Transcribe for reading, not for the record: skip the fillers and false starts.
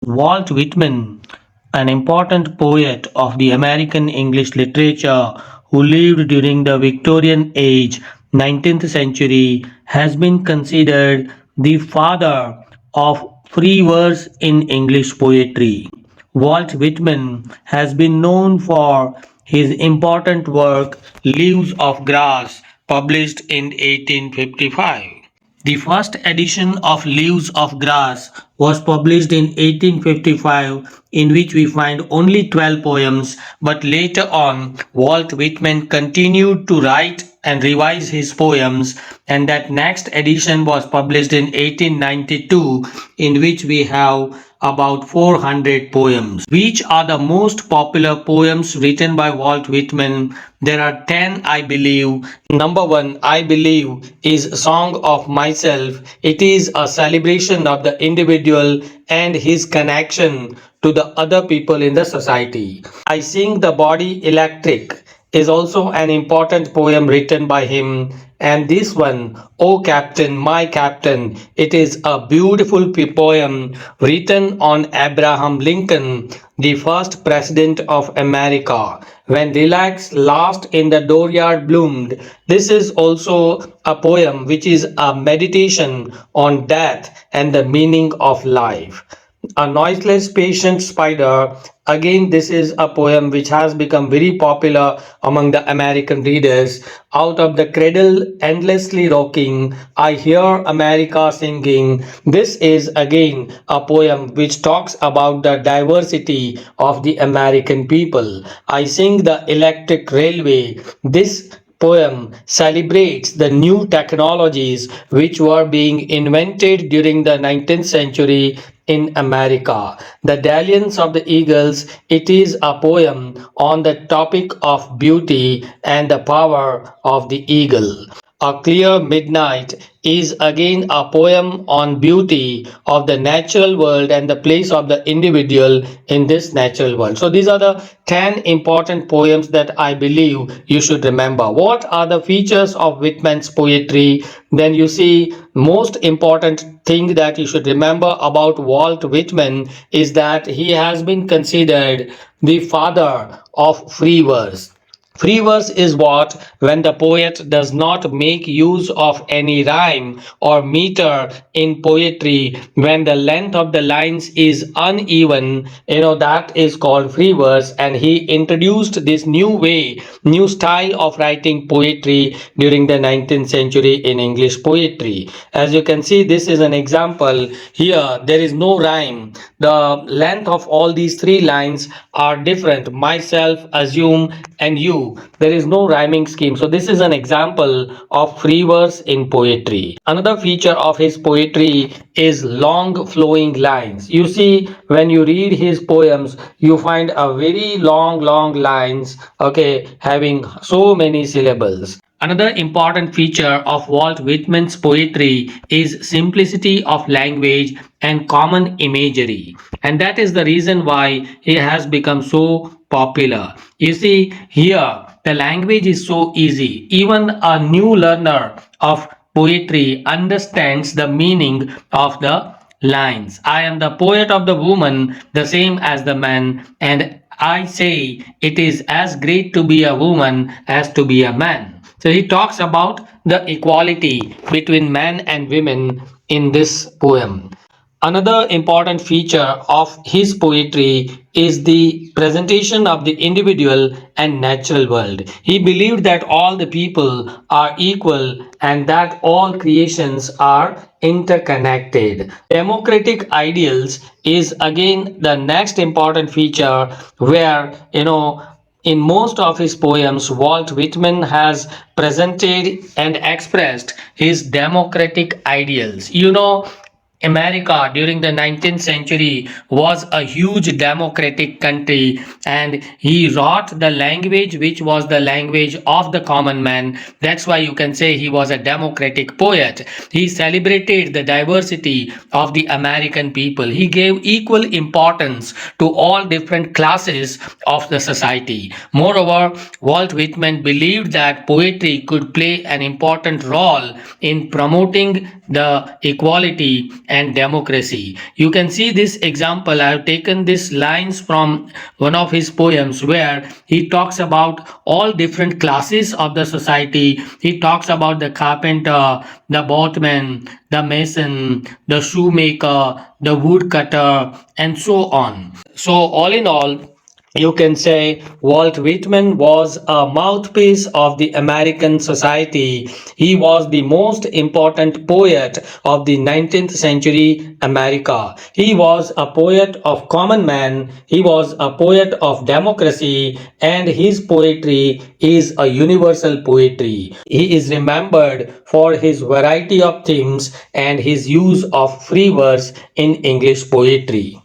Walt Whitman, an important poet of the American English literature who lived during the Victorian age, 19th century, has been considered the father of free verse in English poetry. Walt Whitman has been known for his important work Leaves of Grass, published in 1855. The first edition of Leaves of Grass was published in 1855, in which we find only 12 poems, but later on, Walt Whitman continued to write and revise his poems, and that next edition was published in 1892, in which we have about 400 poems. Which are the most popular poems written by Walt Whitman? There are 10, I believe. Number one, I believe, is Song of Myself. It is a celebration of the individual and his connection to the other people in the society. I Sing the Body Electric is also an important poem written by him. And this one, O Captain, My Captain, it is a beautiful poem written on Abraham Lincoln, the first president of America. When lilacs last in the dooryard bloomed. This is also a poem which is a meditation on death and the meaning of life. A Noiseless Patient Spider. Again, this is a poem which has become very popular among the American readers. Out of the cradle, endlessly rocking, I hear America singing. This is again a poem which talks about the diversity of the American people. I Sing the Electric Railway. This poem celebrates the new technologies which were being invented during the 19th century in America. The Dalliance of the Eagles, it is a poem on the topic of beauty and the power of the eagle. A Clear Midnight is again a poem on beauty of the natural world and the place of the individual in this natural world. So these are the 10 important poems that I believe you should remember. What are the features of Whitman's poetry? Then you see most important thing that you should remember about Walt Whitman is that he has been considered the father of free verse. Free verse is what? When the poet does not make use of any rhyme or meter in poetry, when the length of the lines is uneven, that is called free verse. And he introduced this new way, new style of writing poetry during the 19th century in English poetry. As you can see, this is an example. Here, there is no rhyme. The length of all these three lines are different. Myself, assume, and you. There is no rhyming scheme. So this is an example of free verse in poetry. Another feature of his poetry is long flowing lines. You see, when you read his poems, you find a very long lines, okay, having so many syllables. Another important feature of Walt Whitman's poetry is simplicity of language and common imagery. And that is the reason why he has become so popular. You see, here the language is so easy. Even a new learner of poetry understands the meaning of the lines. I am the poet of the woman, the same as the man, and I say it is as great to be a woman as to be a man. So he talks about the equality between men and women in this poem. Another important feature of his poetry is the presentation of the individual and natural world. He believed that all the people are equal and that all creations are interconnected. Democratic ideals is again the next important feature where, in most of his poems, Walt Whitman has presented and expressed his democratic ideals. America during the 19th century was a huge democratic country, and he wrote the language which was the language of the common man. That's why you can say he was a democratic poet. He celebrated the diversity of the American people. He gave equal importance to all different classes of the society. Moreover, Walt Whitman believed that poetry could play an important role in promoting the equality and democracy. You can see this example. I have taken these lines from one of his poems where he talks about all different classes of the society. He talks about the carpenter, the boatman, the mason, the shoemaker, the woodcutter, and so on. So, all in all, you can say Walt Whitman was a mouthpiece of the American society. He was the most important poet of the 19th century America. He was a poet of common man. He was a poet of democracy, and his poetry is a universal poetry. He is remembered for his variety of themes and his use of free verse in English poetry.